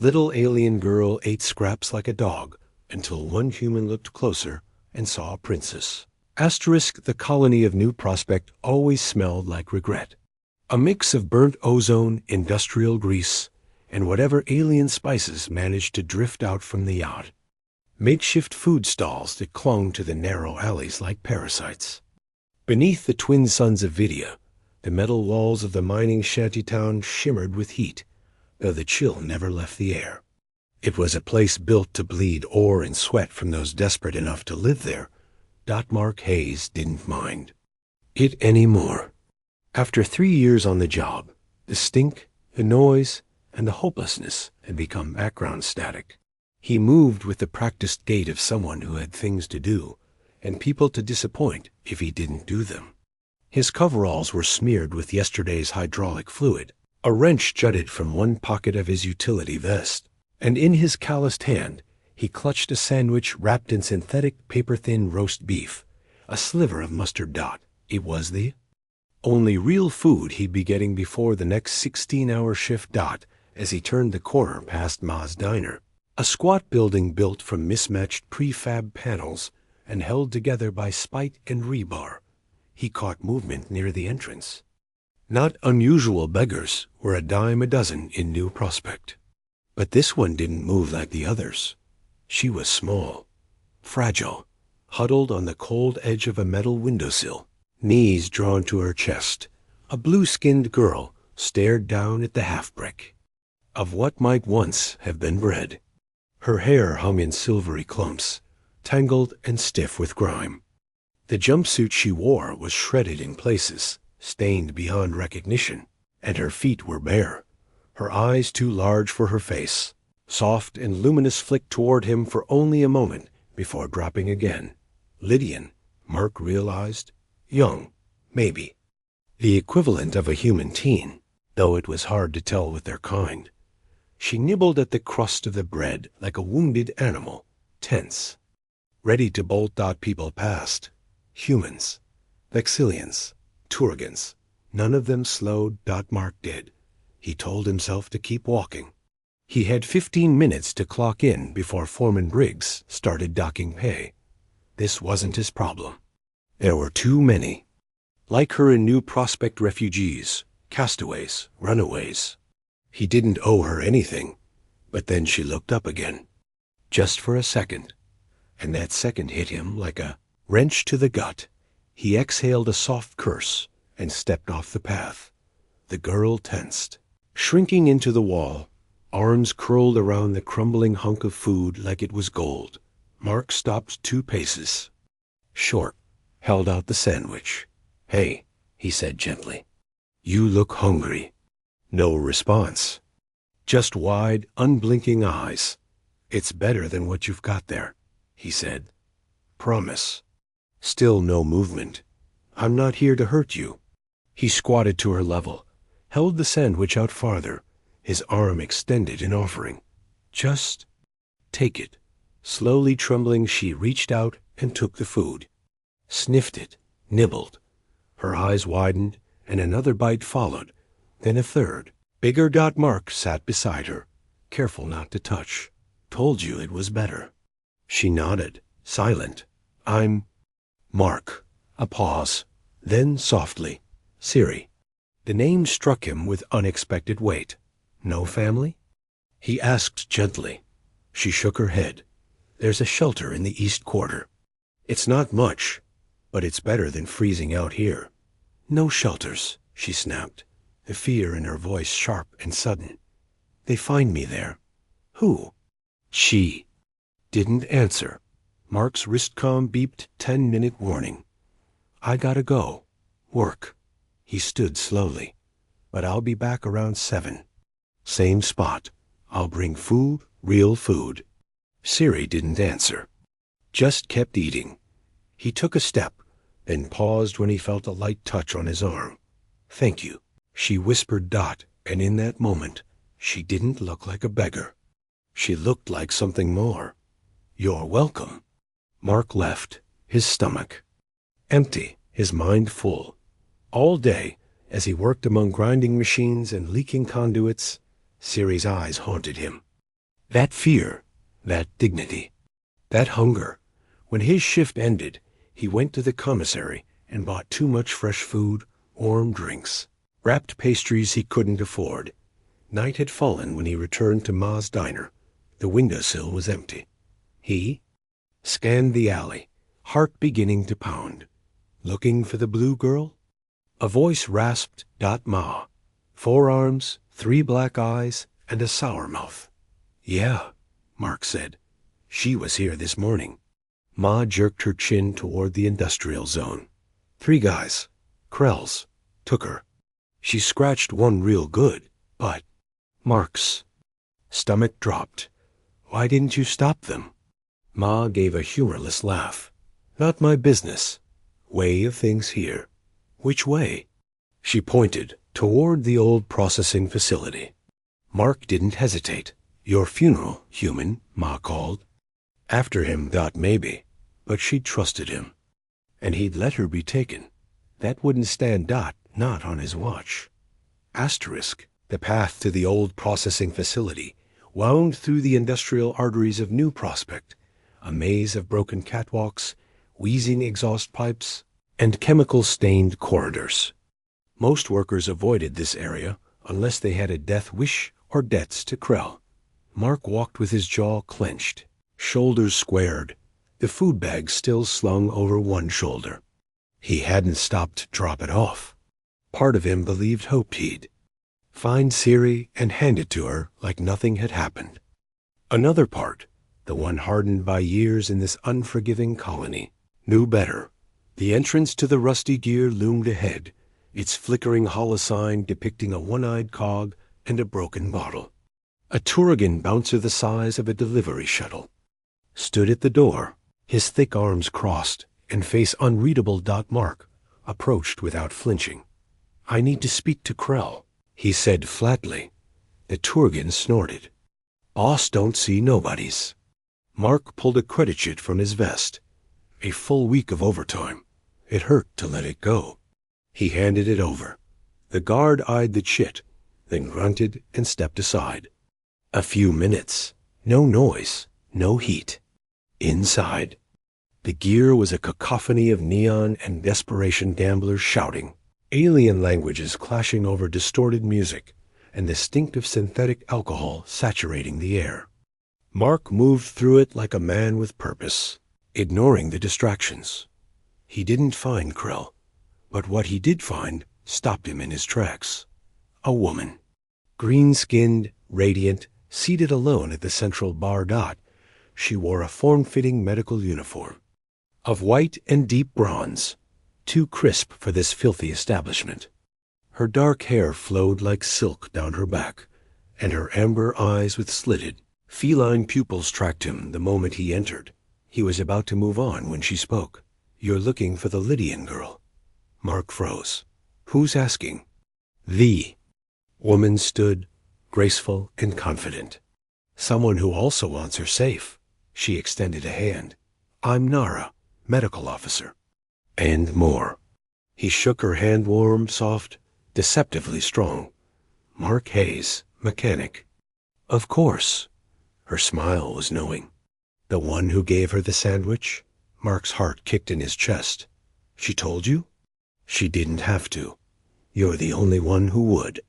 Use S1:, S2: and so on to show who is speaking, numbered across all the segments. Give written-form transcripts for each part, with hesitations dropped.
S1: Little alien girl ate scraps like a dog until one human looked closer and saw a princess. Asterisk, the colony of New Prospect always smelled like regret. A mix of burnt ozone, industrial grease, and whatever alien spices managed to drift out from the yacht. Makeshift food stalls that clung to the narrow alleys like parasites. Beneath the twin suns of Vidia, the metal walls of the mining shantytown shimmered with heat, though the chill never left the air. It was a place built to bleed ore and sweat from those desperate enough to live there. Mark Hayes didn't mind it anymore. After 3 years on the job, the stink, the noise, and the hopelessness had become background static. He moved with the practiced gait of someone who had things to do, and people to disappoint if he didn't do them. His coveralls were smeared with yesterday's hydraulic fluid. A wrench jutted from one pocket of his utility vest, and in his calloused hand he clutched a sandwich wrapped in synthetic paper-thin roast beef, a sliver of mustard. It was the only real food he'd be getting before the next 16-hour shift. As he turned the corner past Ma's Diner, a squat building built from mismatched prefab panels and held together by spite and rebar, he caught movement near the entrance. Not unusual beggars were a dime a dozen in New Prospect. But this one didn't move like the others. She was small, fragile, huddled on the cold edge of a metal windowsill, knees drawn to her chest. A blue-skinned girl stared down at the half-brick of what might once have been bread. Her hair hung in silvery clumps, tangled and stiff with grime. The jumpsuit she wore was shredded in places, stained beyond recognition, and her feet were bare, her eyes too large for her face. Soft and luminous, flicked toward him for only a moment before dropping again. Lydian, Mark realized. Young, maybe. The equivalent of a human teen, though it was hard to tell with their kind. She nibbled at the crust of the bread like a wounded animal, tense, ready to bolt. People passed. Humans, Vexillians, Turgans. None of them slowed. Mark did. He told himself to keep walking. He had 15 minutes to clock in before Foreman Briggs started docking pay. This wasn't his problem. There were too many. Like her in New Prospect, refugees, castaways, runaways. He didn't owe her anything, but then she looked up again. Just for a second. And that second hit him like a wrench to the gut. He exhaled a soft curse and stepped off the path. The girl tensed, shrinking into the wall, arms curled around the crumbling hunk of food like it was gold. Mark stopped 2 paces. Short, held out the sandwich. "Hey," he said gently. "You look hungry." No response. Just wide, unblinking eyes. "It's better than what you've got there," he said. "Promise." Still no movement. "I'm not here to hurt you." He squatted to her level, held the sandwich out farther, his arm extended in offering. "Just take it." Slowly trembling, she reached out and took the food. Sniffed it, nibbled. Her eyes widened, and another bite followed, then a third. Bigger. Mark sat beside her, careful not to touch. "Told you it was better." She nodded, silent. "I'm Mark." A pause, then softly. "Siri." The name struck him with unexpected weight. "No family?" he asked gently. She shook her head. "There's a shelter in the East Quarter. It's not much, but it's better than freezing out here." "No shelters," she snapped, the fear in her voice sharp and sudden. "They find me there." "Who?" She didn't answer. Mark's wristcom beeped 10-minute warning. "I gotta go. Work." He stood slowly. "But I'll be back around 7. Same spot. I'll bring food, real food." Siri didn't answer. Just kept eating. He took a step, then paused when he felt a light touch on his arm. "Thank you," she whispered. And in that moment, she didn't look like a beggar. She looked like something more. "You're welcome." Mark left, his stomach empty, his mind full. All day, as he worked among grinding machines and leaking conduits, Siri's eyes haunted him. That fear, that dignity, that hunger. When his shift ended, he went to the commissary and bought too much fresh food, warm drinks, wrapped pastries he couldn't afford. Night had fallen when he returned to Ma's diner. The windowsill was empty. He scanned the alley, heart beginning to pound. Looking for the blue girl? A voice rasped, "Ma. 4 arms, 3 black eyes, and a sour mouth." "Yeah," Mark said. "She was here this morning." Ma jerked her chin toward the industrial zone. 3 guys, Krell's, took her. She scratched one real good, but Mark's stomach dropped. "Why didn't you stop them?" Ma gave a humorless laugh. "Not my business. Way of things here." "Which way?" She pointed toward the old processing facility. Mark didn't hesitate. "Your funeral, human," Ma called. After him, maybe, but she trusted him. And he'd let her be taken. That wouldn't stand not on his watch. Asterisk, the path to the old processing facility wound through the industrial arteries of New Prospect, a maze of broken catwalks, wheezing exhaust pipes, and chemical-stained corridors. Most workers avoided this area unless they had a death wish or debts to Krell. Mark walked with his jaw clenched, shoulders squared, the food bag still slung over one shoulder. He hadn't stopped to drop it off. Part of him hoped he'd find Siri and hand it to her like nothing had happened. Another part, the one hardened by years in this unforgiving colony, knew better. The entrance to the rusty gear loomed ahead, its flickering holocene depicting a one-eyed cog and a broken bottle. A Turigan bouncer the size of a delivery shuttle stood at the door, his thick arms crossed and face unreadable. Mark approached without flinching. "I need to speak to Krell," he said flatly. The Turigan snorted. "Boss don't see nobodies." Mark pulled a credit sheet from his vest. A full week of overtime. It hurt to let it go. He handed it over. The guard eyed the chit, then grunted and stepped aside. A few minutes. No noise, no heat. Inside, the gear was a cacophony of neon and desperation gamblers shouting, alien languages clashing over distorted music, and the stink of synthetic alcohol saturating the air. Mark moved through it like a man with purpose, ignoring the distractions. He didn't find Krell, but what he did find stopped him in his tracks. A woman, green-skinned, radiant, seated alone at the central bar. She wore a form-fitting medical uniform of white and deep bronze, too crisp for this filthy establishment. Her dark hair flowed like silk down her back, and her amber eyes with slitted, feline pupils tracked him the moment he entered. He was about to move on when she spoke. "You're looking for the Lydian girl." Mark froze. "Who's asking?" The woman stood, graceful and confident. "Someone who also wants her safe." She extended a hand. "I'm Nara, medical officer." And more. He shook her hand, warm, soft, deceptively strong. "Mark Hayes, mechanic." "Of course." Her smile was knowing. "The one who gave her the sandwich?" Mark's heart kicked in his chest. "She told you?" "She didn't have to. You're the only one who would."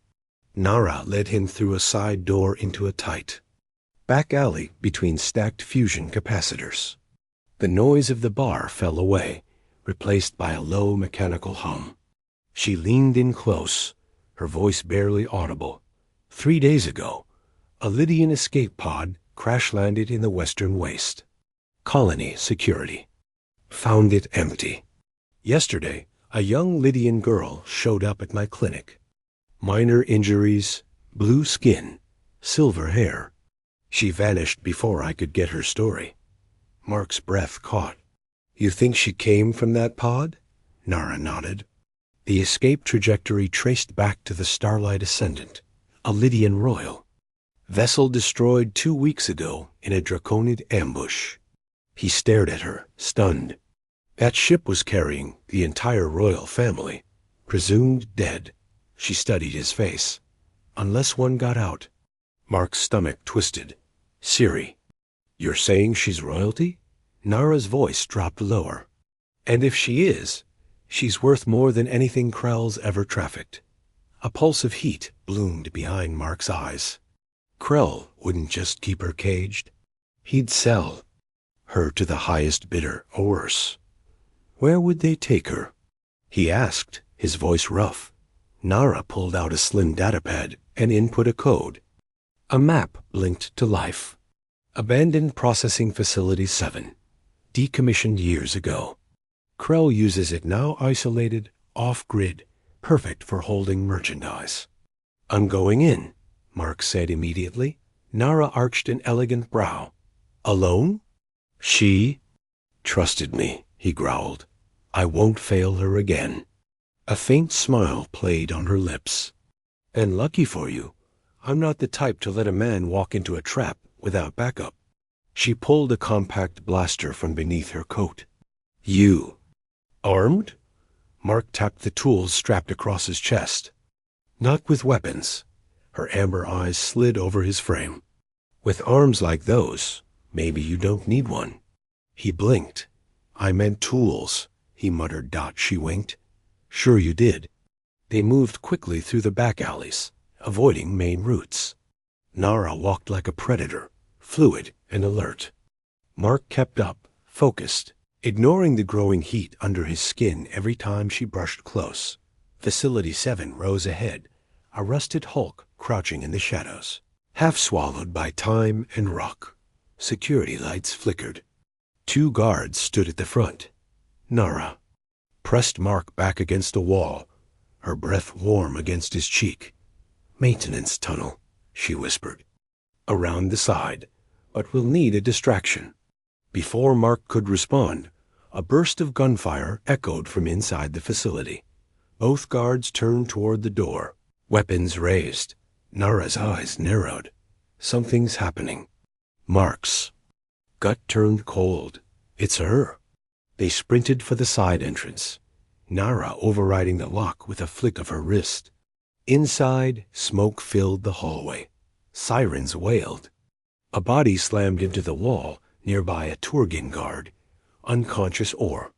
S1: Nara led him through a side door into a tight back alley between stacked fusion capacitors. The noise of the bar fell away, replaced by a low mechanical hum. She leaned in close, her voice barely audible. 3 days ago, a Lydian escape pod crash-landed in the western waste. Colony security found it empty. Yesterday, a young Lydian girl showed up at my clinic. Minor injuries, blue skin, silver hair. She vanished before I could get her story. Mark's breath caught. "You think she came from that pod?" Nara nodded. The escape trajectory traced back to the Starlight Ascendant, a Lydian royal. Vessel destroyed 2 weeks ago in a Draconid ambush. He stared at her, stunned. That ship was carrying the entire royal family, presumed dead. She studied his face. "Unless one got out." Mark's stomach twisted. Siri, you're saying she's royalty? Nara's voice dropped lower. And if she is, she's worth more than anything Krell's ever trafficked. A pulse of heat bloomed behind Mark's eyes. Krell wouldn't just keep her caged. He'd sell her to the highest bidder, or worse. Where would they take her? He asked, his voice rough. Nara pulled out a slim datapad and input a code. A map blinked to life. Abandoned Processing Facility 7. Decommissioned years ago. Krell uses it now isolated, off-grid, perfect for holding merchandise. I'm going in, Mark said immediately. Nara arched an elegant brow. Alone? She trusted me, he growled. I won't fail her again. A faint smile played on her lips. And lucky for you, I'm not the type to let a man walk into a trap without backup. She pulled a compact blaster from beneath her coat. You armed? Mark tapped the tools strapped across his chest. Not with weapons. Her amber eyes slid over his frame. With arms like those, maybe you don't need one. He blinked. I meant tools, he muttered. She winked. Sure you did. They moved quickly through the back alleys, avoiding main routes. Nara walked like a predator, fluid and alert. Mark kept up, focused, ignoring the growing heat under his skin every time she brushed close. Facility 7 rose ahead, a rusted hulk crouching in the shadows, half swallowed by time and rock. Security lights flickered. 2 guards stood at the front. Nara pressed Mark back against a wall, her breath warm against his cheek. Maintenance tunnel, she whispered. Around the side, but we'll need a distraction. Before Mark could respond, a burst of gunfire echoed from inside the facility. Both guards turned toward the door, weapons raised. Nara's eyes narrowed. Something's happening. Mark's gut turned cold. It's her. They sprinted for the side entrance, Nara overriding the lock with a flick of her wrist. Inside, smoke filled the hallway. Sirens wailed. A body slammed into the wall nearby a Turgan guard, unconscious or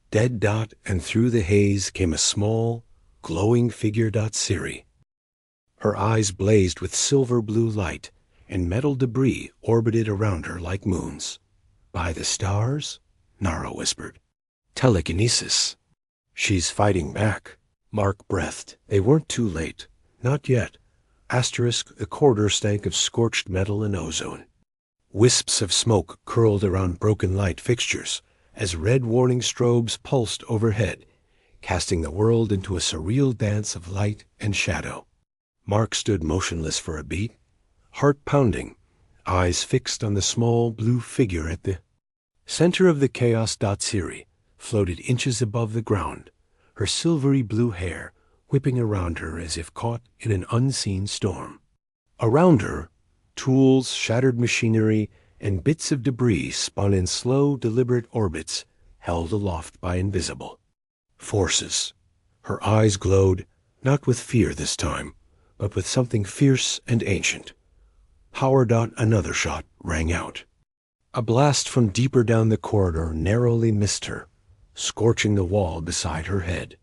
S1: dead. And through the haze came a small, glowing figure. Siri. Her eyes blazed with silver blue light, and metal debris orbited around her like moons. By the stars? Nara whispered. Telekinesis. She's fighting back. Mark breathed. They weren't too late. Not yet. The corridor stank of scorched metal and ozone. Wisps of smoke curled around broken light fixtures as red warning strobes pulsed overhead, casting the world into a surreal dance of light and shadow. Mark stood motionless for a beat, heart pounding, eyes fixed on the small blue figure at the center of the chaos. Siri floated inches above the ground, her silvery blue hair whipping around her as if caught in an unseen storm. Around her, tools, shattered machinery, and bits of debris spun in slow, deliberate orbits, held aloft by invisible forces. Her eyes glowed, not with fear this time, but with something fierce and ancient. Power. Another shot rang out. A blast from deeper down the corridor narrowly missed her, scorching the wall beside her head.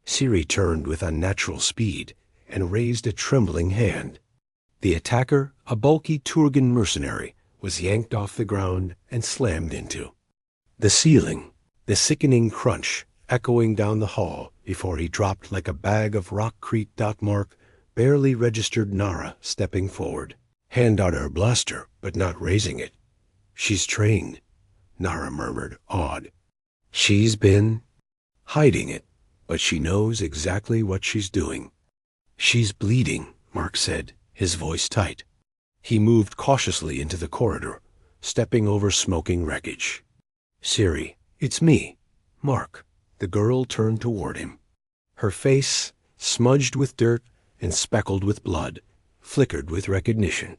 S1: Siri turned with unnatural speed and raised a trembling hand. The attacker, a bulky Turgan mercenary, was yanked off the ground and slammed into the ceiling, the sickening crunch echoing down the hall before he dropped like a bag of rockcrete. Mark barely registered Nara stepping forward. Hand out her blaster, but not raising it. She's trained, Nara murmured, awed. She's been hiding it, but she knows exactly what she's doing. She's bleeding, Mark said, his voice tight. He moved cautiously into the corridor, stepping over smoking wreckage. Siri, it's me, Mark. The girl turned toward him. Her face, smudged with dirt and speckled with blood, flickered with recognition.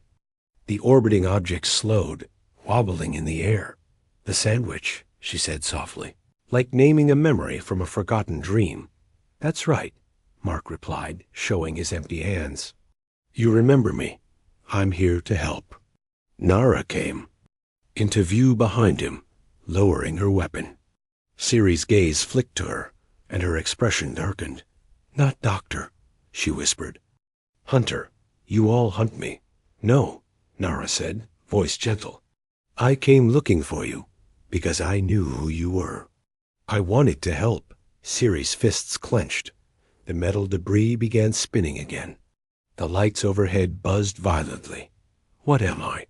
S1: The orbiting object slowed, wobbling in the air. The sandwich, she said softly, like naming a memory from a forgotten dream. That's right, Mark replied, showing his empty hands. You remember me. I'm here to help. Nara came into view behind him, lowering her weapon. Ciri's gaze flicked to her, and her expression darkened. "Not doctor," she whispered. "Hunter, you all hunt me." "No," Nara said, voice gentle. "I came looking for you, because I knew who you were. I wanted to help." Ciri's fists clenched. The metal debris began spinning again. The lights overhead buzzed violently. "What am I?"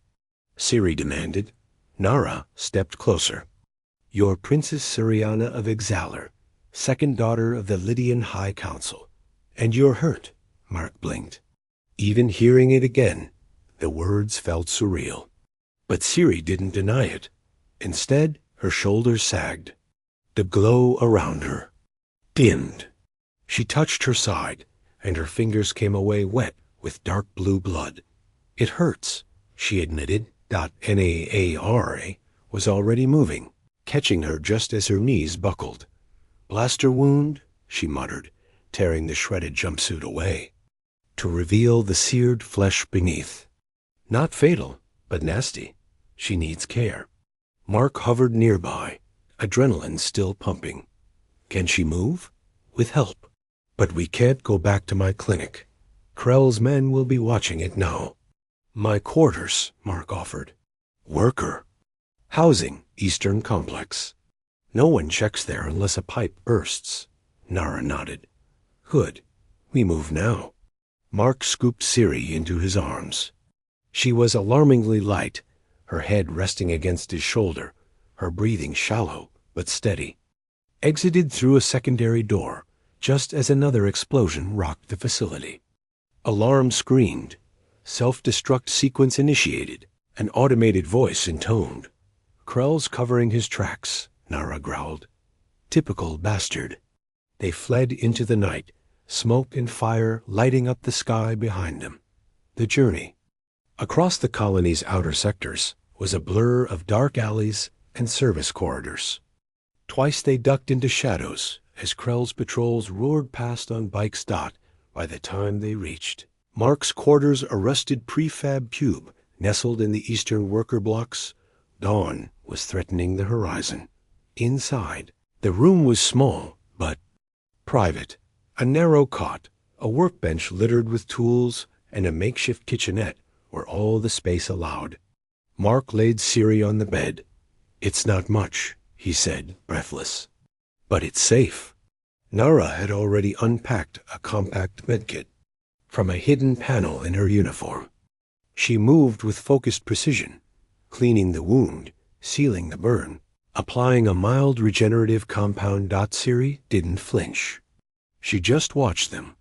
S1: Ciri demanded. Nara stepped closer. "You're Princess Siriana of Exalar, second daughter of the Lydian High Council. And you're hurt," Mark blinked. Even hearing it again, the words felt surreal. But Ciri didn't deny it. Instead, her shoulders sagged. The glow around her dimmed. She touched her side, and her fingers came away wet with dark blue blood. "It hurts," she admitted. Naara was already moving, catching her just as her knees buckled. "Blaster wound," she muttered, tearing the shredded jumpsuit away, to reveal the seared flesh beneath. "Not fatal, but nasty. She needs care." Mark hovered nearby, adrenaline still pumping. "Can she move?" "With help. But we can't go back to my clinic. Krell's men will be watching it now." "My quarters," Mark offered. "Worker. Housing, Eastern Complex. No one checks there unless a pipe bursts." Nara nodded. "Good. We move now." Mark scooped Ciri into his arms. She was alarmingly light, her head resting against his shoulder, her breathing shallow but steady. Exited through a secondary door, just as another explosion rocked the facility. Alarm screamed. Self-destruct sequence initiated. An automated voice intoned. "Krell's covering his tracks," Nara growled. "Typical bastard." They fled into the night, smoke and fire lighting up the sky behind them. The journey. Across the colony's outer sectors was a blur of dark alleys and service corridors. Twice they ducked into shadows as Krell's patrols roared past on bikes. By the time they reached Mark's quarters, a rusted prefab cube nestled in the eastern worker blocks, dawn was threatening the horizon. Inside, the room was small, but private. A narrow cot, a workbench littered with tools, and a makeshift kitchenette were all the space allowed. Mark laid Ciri on the bed. "It's not much," he said, breathless. "But it's safe." Nara had already unpacked a compact medkit from a hidden panel in her uniform. She moved with focused precision, cleaning the wound, sealing the burn, applying a mild regenerative compound. Ciri didn't flinch. She just watched them,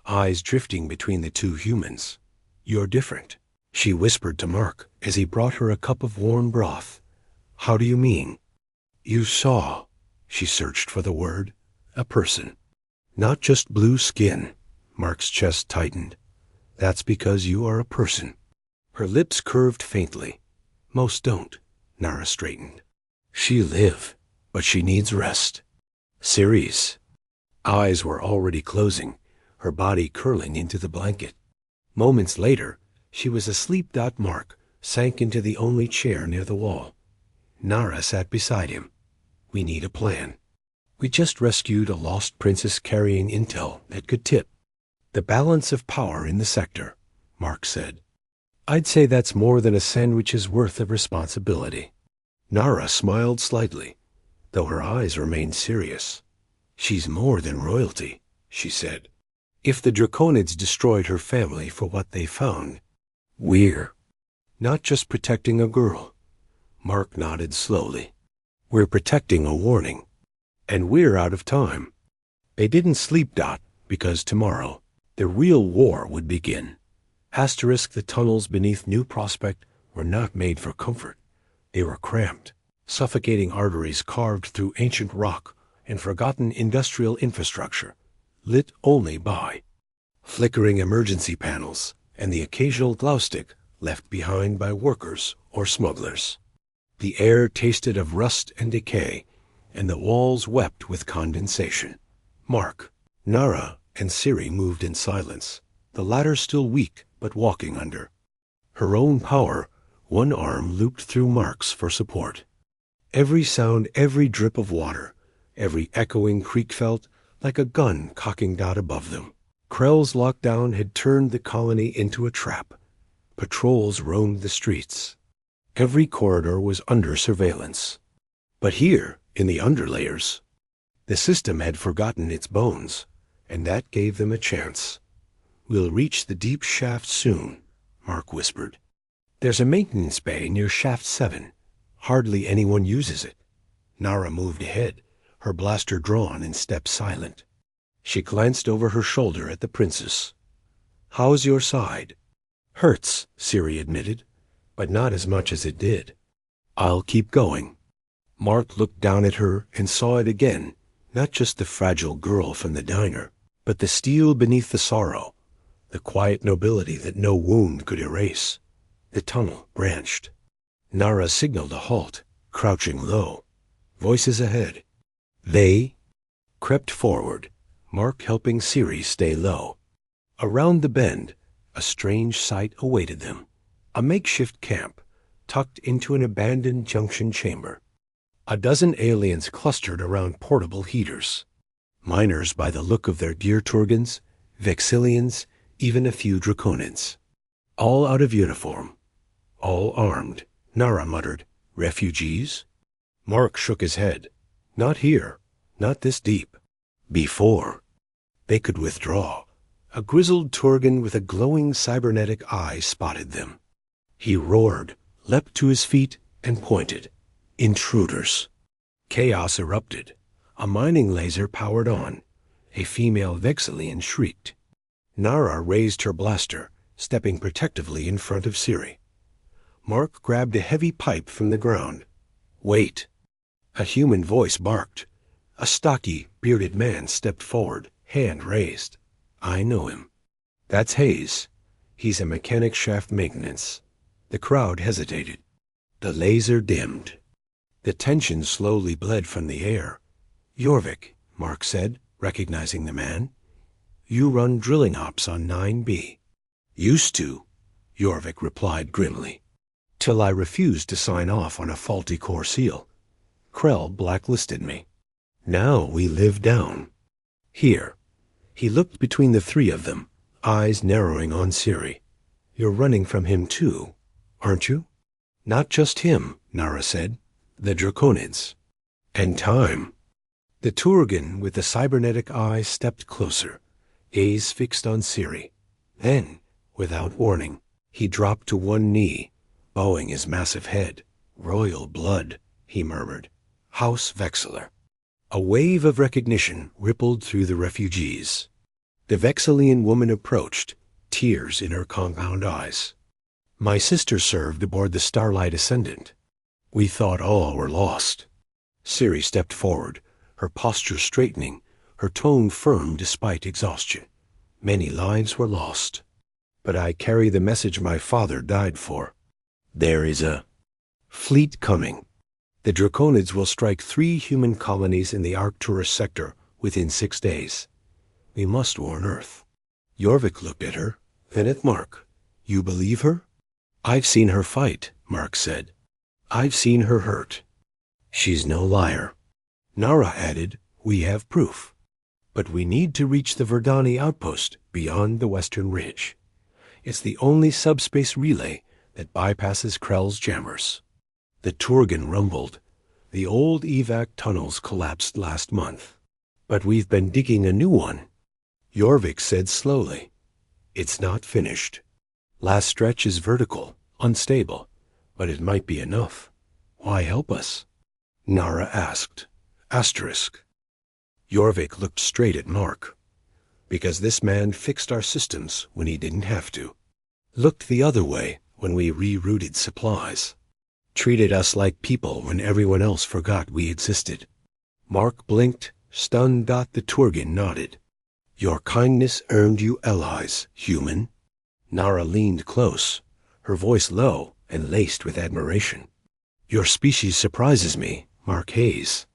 S1: eyes drifting between the two humans. "You're different," she whispered to Mark as he brought her a cup of warm broth. "How do you mean?" "You saw," she searched for the word, "a person. Not just blue skin." Mark's chest tightened. "That's because you are a person." Her lips curved faintly. "Most don't." Nara straightened. "She live, but she needs rest." Ciri's eyes were already closing, her body curling into the blanket. Moments later, she was asleep. Mark sank into the only chair near the wall. Nara sat beside him. "We need a plan. We just rescued a lost princess carrying intel that could tip the balance of power in the sector," Mark said. "I'd say that's more than a sandwich's worth of responsibility." Nara smiled slightly, though her eyes remained serious. "She's more than royalty," she said. "If the Draconids destroyed her family for what they found, we're not just protecting a girl." Mark nodded slowly. "We're protecting a warning. And we're out of time." They didn't sleep. Because tomorrow, the real war would begin. The tunnels beneath New Prospect were not made for comfort. They were cramped, suffocating arteries carved through ancient rock and forgotten industrial infrastructure, lit only by flickering emergency panels and the occasional glow stick left behind by workers or smugglers. The air tasted of rust and decay, and the walls wept with condensation. Mark, Nara, and Ciri moved in silence, the latter still weak but walking under. Her own power One arm looped through Mark's for support. Every sound, every drip of water, every echoing creak felt like a gun cocking out above them. Krell's lockdown had turned the colony into a trap. Patrols roamed the streets. Every corridor was under surveillance. But here, in the underlayers, the system had forgotten its bones, and that gave them a chance. "We'll reach the deep shaft soon," Mark whispered. "There's a maintenance bay near shaft 7. Hardly anyone uses it." Nara moved ahead, her blaster drawn and stepped silent. She glanced over her shoulder at the princess. "How's your side?" "Hurts," Siri admitted, "but not as much as it did. I'll keep going." Mark looked down at her and saw it again, not just the fragile girl from the diner, but the steel beneath the sorrow, the quiet nobility that no wound could erase. The tunnel branched. Nara signaled a halt, crouching low. Voices ahead. They crept forward, Mark helping Siri stay low. Around the bend, a strange sight awaited them. A makeshift camp, tucked into an abandoned junction chamber. A dozen aliens clustered around portable heaters. Miners by the look of their gear Turgans, Vexillians, even a few Draconids. All out of uniform. All armed. Nara muttered, "Refugees?" Mark shook his head. "Not here. Not this deep. Before." They could withdraw. A grizzled Turgan with a glowing cybernetic eye spotted them. He roared, leapt to his feet, and pointed. Intruders. Chaos erupted. A mining laser powered on. A female Vexillian shrieked. Nara raised her blaster, stepping protectively in front of Siri. Mark grabbed a heavy pipe from the ground. "Wait." A human voice barked. A stocky, bearded man stepped forward, hand raised. "I know him." "That's Hayes. He's a mechanic shaft maintenance." The crowd hesitated. The laser dimmed. The tension slowly bled from the air. "Jorvik," Mark said, recognizing the man. "You run drilling ops on 9B. "Used to," Jorvik replied grimly. "Till I refused to sign off on a faulty core seal. Krell blacklisted me. Now we live down. Here." He looked between the three of them, eyes narrowing on Siri. "You're running from him too, aren't you?" "Not just him," Nara said. "The Draconids. And time." The Turgan with the cybernetic eye stepped closer, gaze fixed on Siri. Then, without warning, he dropped to one knee, bowing his massive head. "Royal blood," he murmured. "House Vexiller." A wave of recognition rippled through the refugees. The Vexillian woman approached, tears in her compound eyes. "My sister served aboard the Starlight Ascendant. We thought all were lost." Siri stepped forward, her posture straightening, her tone firm despite exhaustion. "Many lives were lost. But I carry the message my father died for. There is a fleet coming. The Draconids will strike 3 human colonies in the Arcturus sector within 6 days. We must warn Earth." Jorvik looked at her, then at Mark. "You believe her?" "I've seen her fight," Mark said. "I've seen her hurt. She's no liar." Nara added, "We have proof. But we need to reach the Verdani outpost beyond the western ridge. It's the only subspace relay that bypasses Krell's jammers." The Turgan rumbled. "The old evac tunnels collapsed last month. But we've been digging a new one." Jorvik said slowly, "It's not finished. Last stretch is vertical, unstable, but it might be enough. Why help us?" Nara asked. Asterisk. Jorvik looked straight at Mark. "Because this man fixed our systems when he didn't have to. Looked the other way when we rerouted supplies. Treated us like people when everyone else forgot we existed." Mark blinked, stunned. The Turgan nodded. "Your kindness earned you allies, human." Nara leaned close, her voice low and laced with admiration. "Your species surprises me, Mark Hayes."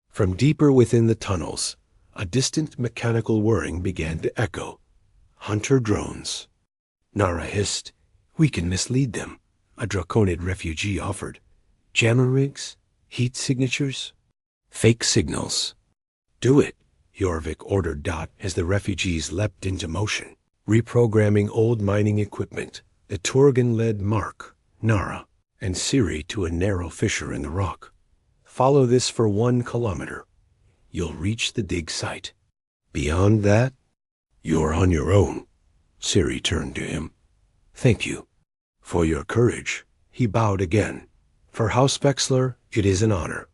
S1: From deeper within the tunnels, a distant mechanical whirring began to echo. "Hunter drones." Nara hissed, "We can mislead them. a Draconid refugee offered. Jammer rigs? Heat signatures? Fake signals. Do it, Jorvik ordered Dot as the refugees leapt into motion, reprogramming old mining equipment. The Turgan led Mark, Nara, and Siri to a narrow fissure in the rock. Follow this for 1 kilometer. You'll reach the dig site. Beyond that, you're on your own. Siri turned to him. Thank you for your courage. He bowed again. For House Vexler, it is an honor.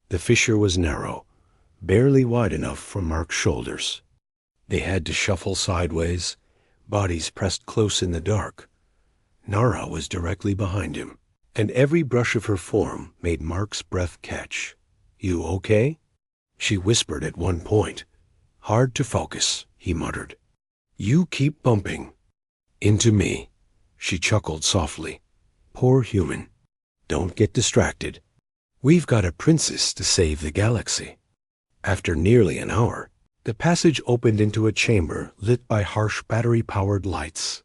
S1: The fissure was narrow, barely wide enough for Mark's shoulders. They had to shuffle sideways, bodies pressed close in the dark. Nara was directly behind him, and every brush of her form made Mark's breath catch. You okay? She whispered at one point. Hard to focus, he muttered. You keep bumping. Into me. She chuckled softly. Poor human. Don't get distracted. We've got a princess to save the galaxy. After nearly an hour, the passage opened into a chamber lit by harsh battery-powered lights.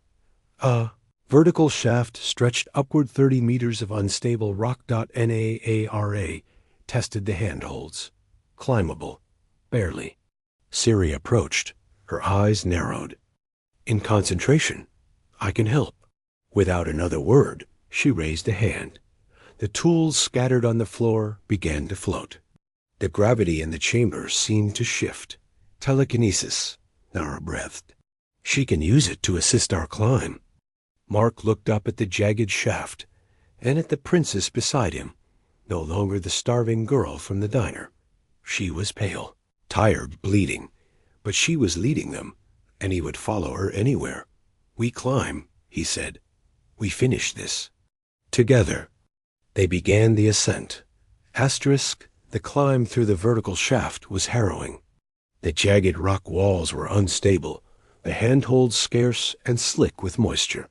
S1: A vertical shaft stretched upward 30 meters of unstable rock. NAARA tested the handholds. Climbable. Barely. Siri approached, her eyes narrowed. In concentration, I can help. Without another word, she raised a hand. The tools scattered on the floor began to float. The gravity in the chamber seemed to shift. Telekinesis, Nara breathed. She can use it to assist our climb. Mark looked up at the jagged shaft, and at the princess beside him, no longer the starving girl from the diner. She was pale, tired, bleeding, but she was leading them, and he would follow her anywhere. We climb, he said. We finish this. Together. They began the ascent. The climb through the vertical shaft was harrowing. The jagged rock walls were unstable, the handholds scarce and slick with moisture.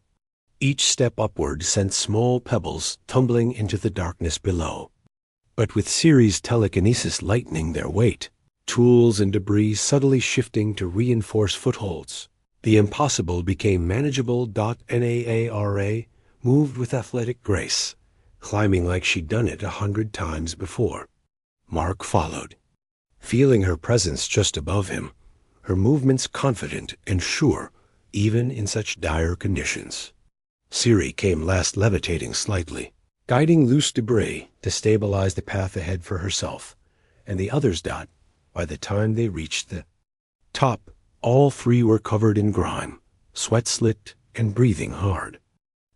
S1: Each step upward sent small pebbles tumbling into the darkness below. But with Siri's telekinesis lightening their weight, tools and debris subtly shifting to reinforce footholds, the impossible became manageable. NAARA moved with athletic grace, climbing like she'd done it 100 times before. Mark followed, feeling her presence just above him, her movements confident and sure, even in such dire conditions. Siri came last, levitating slightly, guiding loose debris to stabilize the path ahead for herself, and the others. By the time they reached the top, all 3 were covered in grime, sweat-slicked and breathing hard.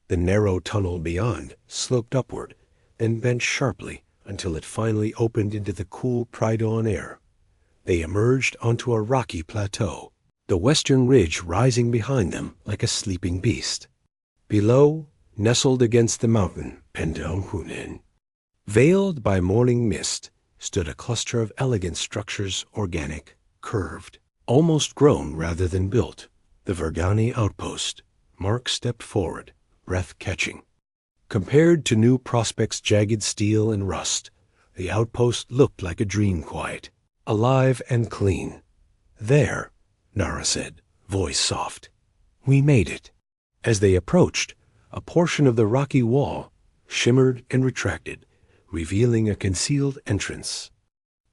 S1: The narrow tunnel beyond sloped upward and bent sharply until it finally opened into the cool pre-dawn air. They emerged onto a rocky plateau, the western ridge rising behind them like a sleeping beast. Below, nestled against the mountain, Pendamhunen, veiled by morning mist, stood a cluster of elegant structures, organic, curved, almost grown rather than built. The Verdani outpost. Mark stepped forward, breath catching. Compared to New Prospect's jagged steel and rust, the outpost looked like a dream quiet, alive and clean. There, Nara said, voice soft. We made it. As they approached, a portion of the rocky wall shimmered and retracted, revealing a concealed entrance.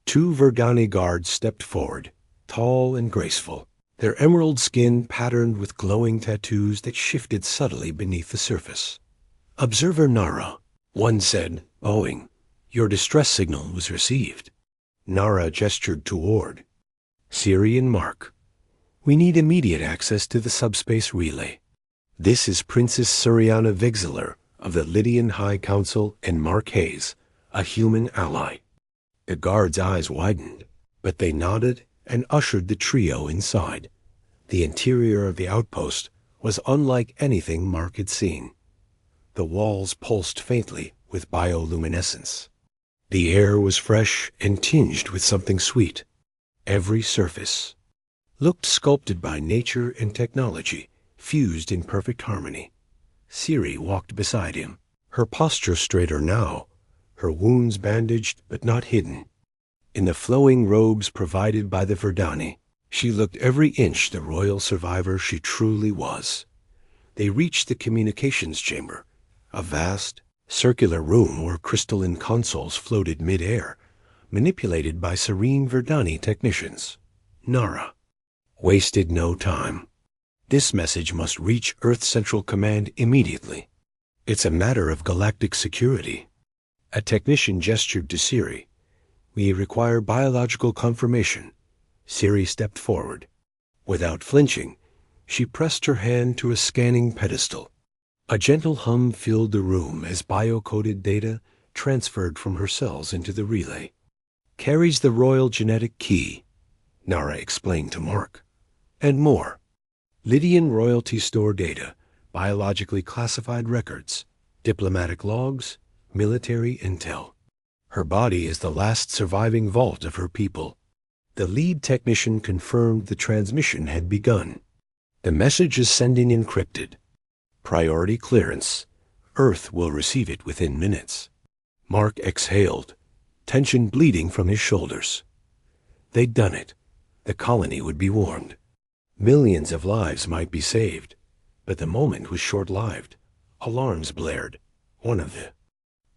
S1: 2 Verdani guards stepped forward, tall and graceful, their emerald skin patterned with glowing tattoos that shifted subtly beneath the surface. Observer Nara, one said, bowing. Your distress signal was received. Nara gestured toward. Siri and Mark. We need immediate access to the subspace relay. This is Princess Suriana Vixeler of the Lydian High Council and Mark Hayes, a human ally. The guards' eyes widened, but they nodded and ushered the trio inside. The interior of the outpost was unlike anything Mark had seen. The walls pulsed faintly with bioluminescence. The air was fresh and tinged with something sweet. Every surface looked sculpted by nature and technology, fused in perfect harmony. Siri walked beside him, her posture straighter now, her wounds bandaged but not hidden. In the flowing robes provided by the Verdani, she looked every inch the royal survivor she truly was. They reached the communications chamber, A vast, circular room where crystalline consoles floated mid-air, manipulated by serene Verdani technicians. Nara wasted no time. This message must reach Earth Central Command immediately. It's a matter of galactic security. A technician gestured to Siri. We require biological confirmation. Siri stepped forward. Without flinching, she pressed her hand to a scanning pedestal. A gentle hum filled the room as bio-coded data transferred from her cells into the relay. Carries the royal genetic key, Nara explained to Mark. And more. Lydian royalty store data, biologically classified records, diplomatic logs, military intel. Her body is the last surviving vault of her people. The lead technician confirmed the transmission had begun. The message is sending encrypted. Priority clearance. Earth will receive it within minutes. Mark exhaled, tension bleeding from his shoulders. They'd done it. The colony would be warned. Millions of lives might be saved. But the moment was short-lived. Alarms blared. One of the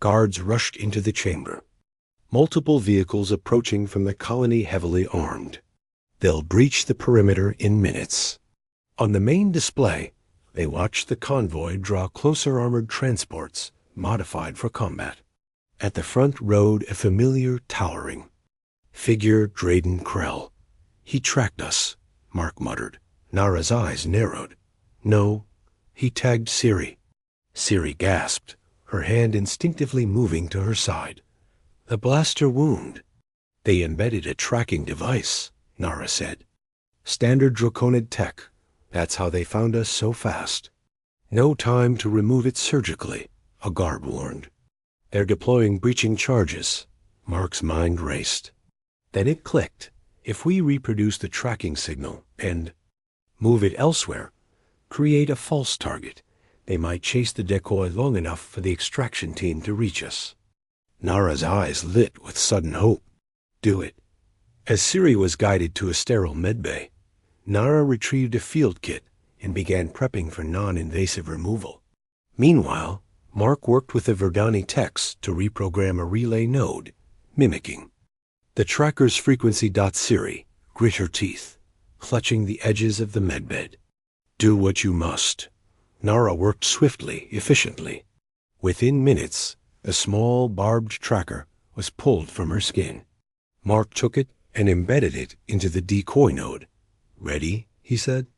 S1: guards rushed into the chamber. Multiple vehicles approaching from the colony heavily armed. They'll breach the perimeter in minutes. On the main display, they watched the convoy draw closer armored transports, modified for combat. At the front rode a familiar towering figure, Drayden Krell. He tracked us, Mark muttered. Nara's eyes narrowed. No, he tagged Siri. Siri gasped, her hand instinctively moving to her side. The blaster wound. They embedded a tracking device, Nara said. Standard Draconid tech. That's how they found us so fast. No time to remove it surgically, a guard warned. They're deploying breaching charges. Mark's mind raced. Then it clicked. If we reproduce the tracking signal and move it elsewhere, create a false target, they might chase the decoy long enough for the extraction team to reach us. Nara's eyes lit with sudden hope. Do it. As Siri was guided to a sterile medbay, Nara retrieved a field kit and began prepping for non-invasive removal. Meanwhile, Mark worked with the Verdani techs to reprogram a relay node, mimicking. The tracker's frequency. Siri grit her teeth, clutching the edges of the medbed. Do what you must. Nara worked swiftly, efficiently. Within minutes, a small barbed tracker was pulled from her skin. Mark took it and embedded it into the decoy node. Ready, he said.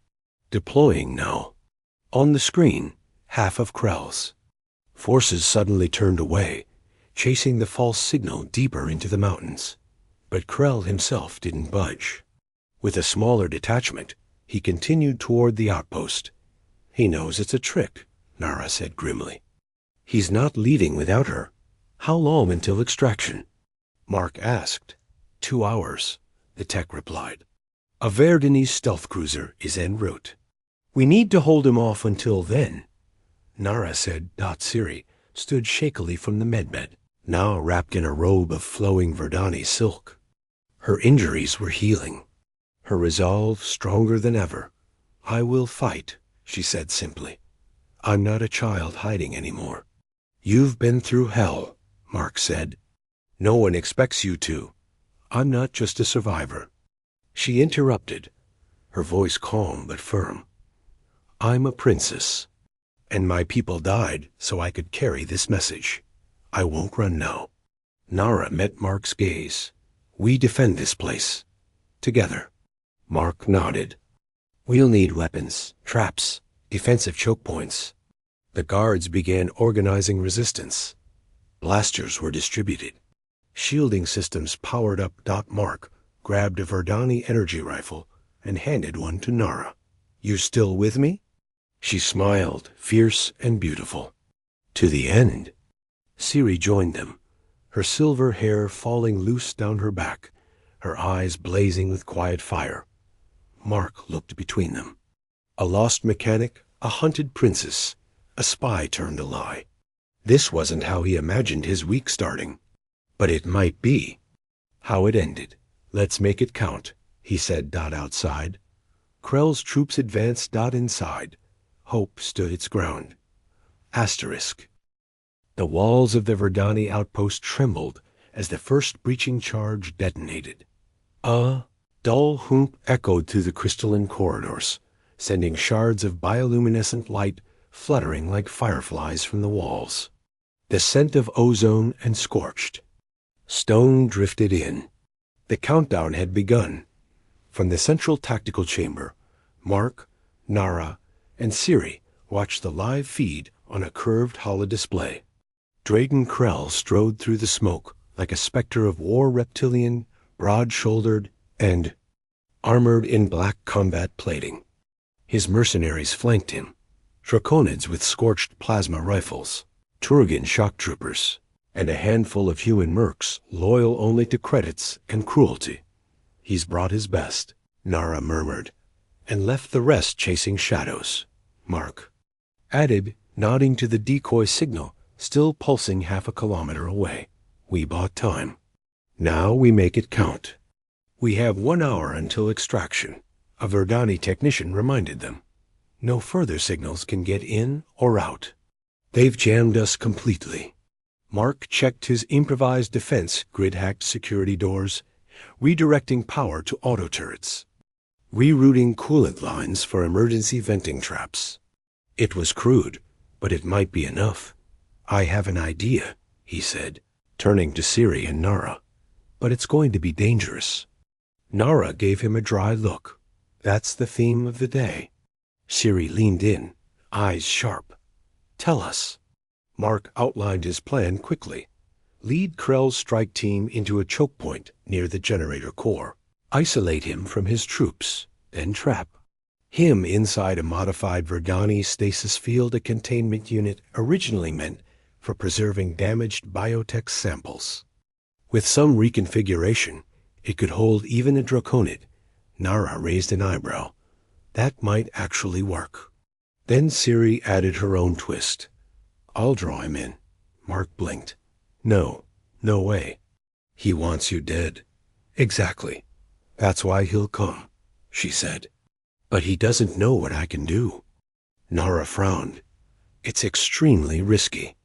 S1: Deploying now. On the screen, half of Krell's forces suddenly turned away, chasing the false signal deeper into the mountains. But Krell himself didn't budge. With a smaller detachment, he continued toward the outpost. He knows it's a trick, Nara said grimly. He's not leaving without her. How long until extraction? Mark asked. 2 hours, the tech replied. A Verdani stealth cruiser is en route. We need to hold him off until then, Nara said. Siri stood shakily from the medbed, now wrapped in a robe of flowing Verdani silk. Her injuries were healing, her resolve stronger than ever. I will fight, she said simply. I'm not a child hiding anymore. You've been through hell, Mark said. No one expects you to. I'm not just a survivor. She interrupted, her voice calm but firm. I'm a princess, and my people died so I could carry this message. I won't run now. Nara met Mark's gaze. We defend this place. Together. Mark nodded. We'll need weapons, traps, defensive choke points. The guards began organizing resistance. Blasters were distributed. Shielding systems powered up. Mark grabbed a Verdani energy rifle and handed one to Nara. You still with me? She smiled, fierce and beautiful. To the end. Siri joined them, her silver hair falling loose down her back, her eyes blazing with quiet fire. Mark looked between them. A lost mechanic, a hunted princess, a spy turned a lie. This wasn't how he imagined his week starting. But it might be. How it ended. Let's make it count, he said. Outside. Krell's troops advanced. Inside. Hope stood its ground. Asterisk. The walls of the Verdani outpost trembled as the first breaching charge detonated. A dull whoop echoed through the crystalline corridors, sending shards of bioluminescent light fluttering like fireflies from the walls. The scent of ozone and scorched. Stone drifted in. The countdown had begun. From the central tactical chamber, Mark, Nara, and Siri watched the live feed on a curved holodisplay. Drayden Krell strode through the smoke like a specter of war reptilian, broad-shouldered, and armored in black combat plating. His mercenaries flanked him, Draconids with scorched plasma rifles, Turgan shock troopers, and a handful of human mercs loyal only to credits and cruelty. He's brought his best, Nara murmured, and left the rest chasing shadows, Mark added, nodding to the decoy signal still pulsing half a kilometer away. We bought time. Now we make it count. We have 1 hour until extraction, a Verdani technician reminded them. No further signals can get in or out. They've jammed us completely. Mark checked his improvised defense grid-hacked security doors, redirecting power to auto turrets, rerouting coolant lines for emergency venting traps. It was crude, but it might be enough. I have an idea, he said, turning to Siri and Nara. But it's going to be dangerous. Nara gave him a dry look. That's the theme of the day. Siri leaned in, eyes sharp. Tell us. Mark outlined his plan quickly. Lead Krell's strike team into a choke point near the generator core. Isolate him from his troops, then trap him inside a modified Verdani stasis field, a containment unit originally meant for preserving damaged biotech samples. With some reconfiguration, it could hold even a Draconid. Nara raised an eyebrow. That might actually work. Then Siri added her own twist. I'll draw him in. Mark blinked. No way. He wants you dead. Exactly. That's why he'll come, she said. But he doesn't know what I can do. Nara frowned. It's extremely risky.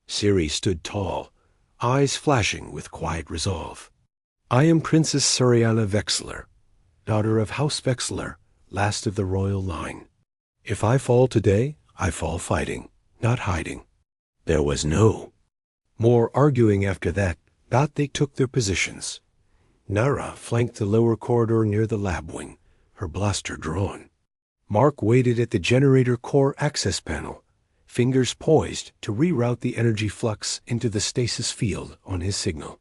S1: Siri stood tall, eyes flashing with quiet resolve. I am Princess Suriana Vexler, daughter of House Vexler, last of the royal line. If I fall today, I fall fighting, not hiding. There was no more arguing after that. They took their positions. Nara flanked the lower corridor near the lab wing, her blaster drawn. Mark waited at the generator core access panel, fingers poised to reroute the energy flux into the stasis field on his signal.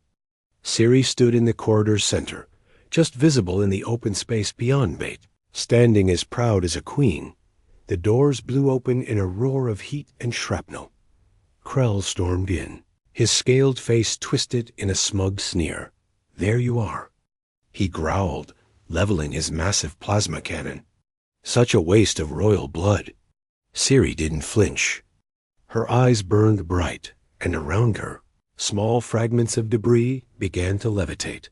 S1: Siri stood in the corridor's center, just visible in the open space beyond Bait, standing as proud as a queen. The doors blew open in a roar of heat and shrapnel. Krell stormed in, his scaled face twisted in a smug sneer. There you are. He growled, leveling his massive plasma cannon. Such a waste of royal blood. Siri didn't flinch. Her eyes burned bright, and around her, small fragments of debris began to levitate.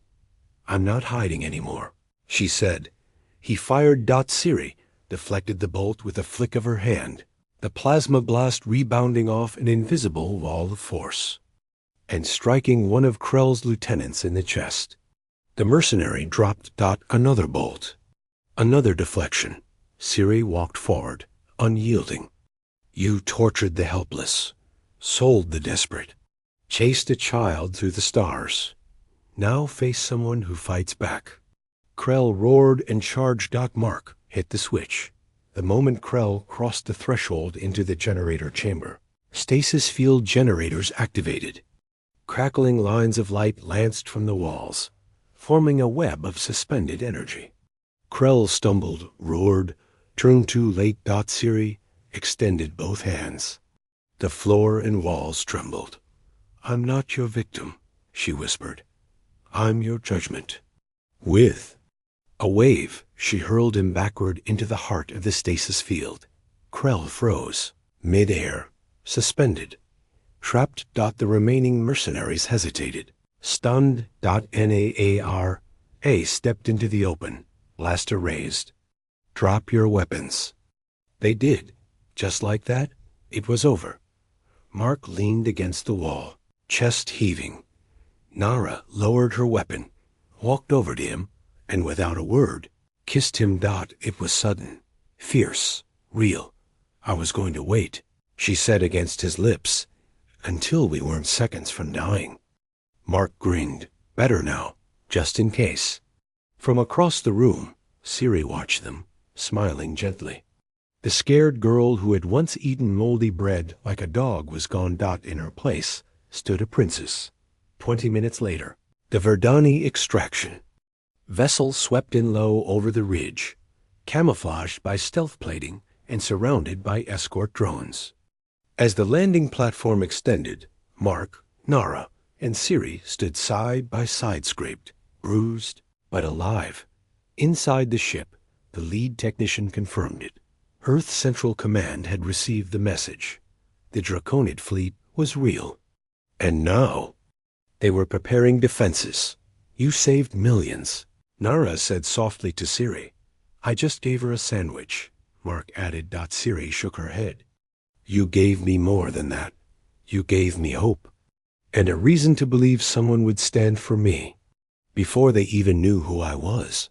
S1: I'm not hiding anymore, she said. He fired. Siri deflected the bolt with a flick of her hand, the plasma blast rebounding off an invisible wall of force, and striking one of Krell's lieutenants in the chest. The mercenary dropped. Another bolt. Another deflection. Siri walked forward, unyielding. You tortured the helpless, sold the desperate, chased a child through the stars. Now face someone who fights back. Krell roared and charged. Mark hit the switch. The moment Krell crossed the threshold into the generator chamber, stasis field generators activated. Crackling lines of light lanced from the walls, forming a web of suspended energy. Krell stumbled, roared, turned too late. Siri extended both hands. The floor and walls trembled. I'm not your victim, she whispered. I'm your judgment. With a wave, she hurled him backward into the heart of the stasis field. Krell froze, mid-air, suspended. Trapped. The remaining mercenaries hesitated. Stunned. Naara stepped into the open, blaster raised. Drop your weapons. They did. Just like that, it was over. Mark leaned against the wall, chest heaving. Nara lowered her weapon, walked over to him, and without a word, kissed him. It was sudden, fierce, real. I was going to wait, she said against his lips, until we weren't seconds from dying. Mark grinned. Better now, just in case. From across the room, Siri watched them, smiling gently. The scared girl who had once eaten moldy bread like a dog was gone. In her place stood a princess. 20 minutes later, the Verdani extraction. Vessel swept in low over the ridge, camouflaged by stealth plating and surrounded by escort drones. As the landing platform extended, Mark, Nara, and Siri stood side by side, scraped, bruised, but alive. Inside the ship, the lead technician confirmed it. Earth Central Command had received the message. The Draconid fleet was real. And now, they were preparing defenses. You saved millions, Nara said softly to Siri. I just gave her a sandwich, Mark added. Siri shook her head. You gave me more than that. You gave me hope. And a reason to believe someone would stand for me. Before they even knew who I was.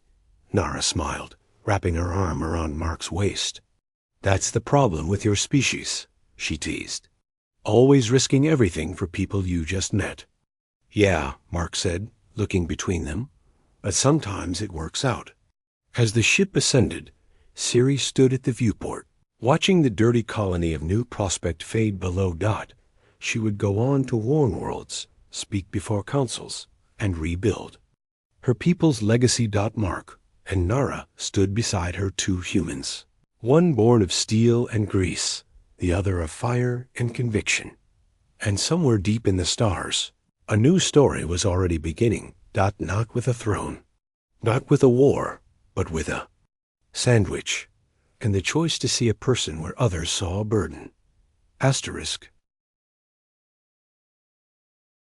S1: Nara smiled, wrapping her arm around Mark's waist. That's the problem with your species, she teased. Always risking everything for people you just met. Yeah, Mark said, looking between them. But sometimes it works out. As the ship ascended, Siri stood at the viewport, watching the dirty colony of New Prospect fade below. She would go on to warn worlds, speak before councils, and rebuild. Her people's legacy. Mark and Nara stood beside her, two humans. One born of steel and grease, the other of fire and conviction. And somewhere deep in the stars, a new story was already beginning. Not with a throne, not with a war, but with a sandwich, and the choice to see a person where others saw a burden. Asterisk.